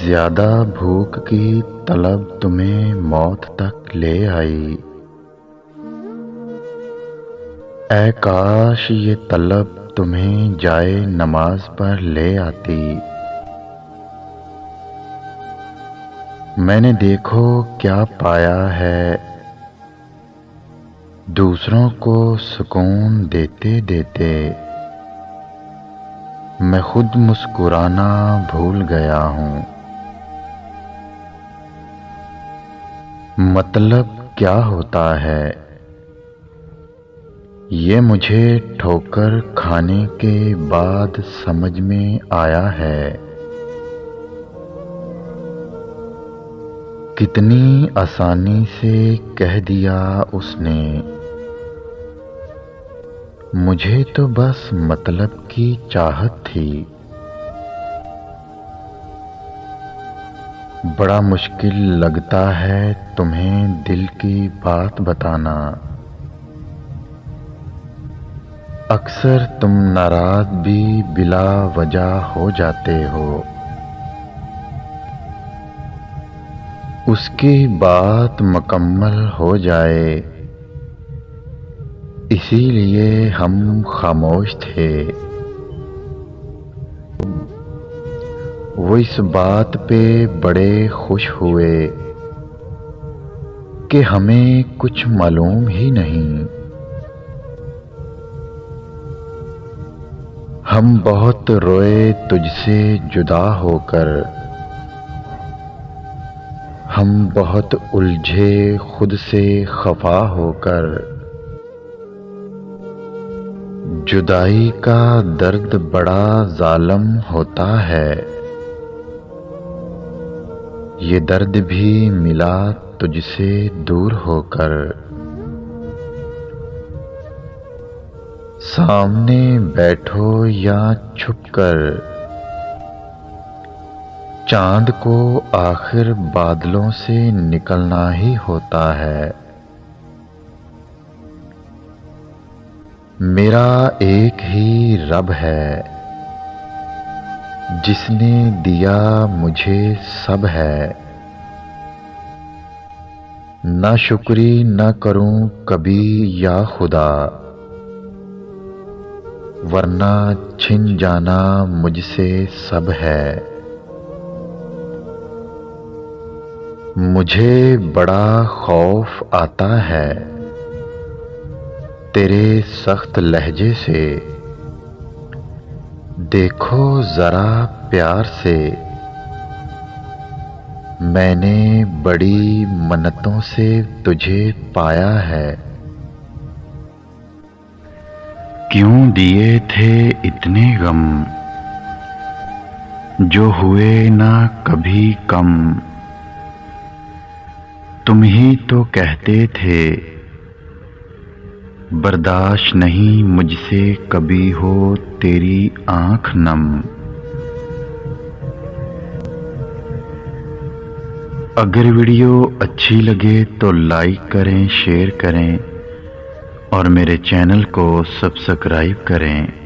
ज्यादा भूख की तलब तुम्हें मौत तक ले आई। ऐ काश ये तलब तुम्हें जाए नमाज पर ले आती। मैंने देखो क्या पाया है, दूसरों को सुकून देते देते मैं खुद मुस्कुराना भूल गया हूँ। मतलब क्या होता है ये मुझे ठोकर खाने के बाद समझ में आया है। कितनी आसानी से कह दिया उसने, मुझे तो बस मतलब की चाहत थी। बड़ा मुश्किल लगता है तुम्हें दिल की बात बताना। अक्सर तुम नाराज भी बिला वजह हो जाते हो। उसकी बात मुकम्मल हो जाए इसीलिए हम खामोश थे। वो इस बात पे बड़े खुश हुए कि हमें कुछ मालूम ही नहीं। हम बहुत रोए तुझसे जुदा होकर, हम बहुत उलझे खुद से खफा होकर। जुदाई का दर्द बड़ा जालिम होता है, ये दर्द भी मिला तुझसे दूर होकर। सामने बैठो या छुपकर, चांद को आखिर बादलों से निकलना ही होता है। मेरा एक ही रब है, जिसने दिया मुझे सब है। ना शुक्री न करूं कभी या खुदा, वरना छिन जाना मुझसे सब है। मुझे बड़ा खौफ आता है तेरे सख्त लहजे से। देखो जरा प्यार से, मैंने बड़ी मन्नतों से तुझे पाया है। क्यों दिए थे इतने गम, जो हुए ना कभी कम। तुम ही तो कहते थे बर्दाश्त नहीं मुझसे कभी हो तेरी आंख नम। अगर वीडियो अच्छी लगे तो लाइक करें, शेयर करें और मेरे चैनल को सब्सक्राइब करें।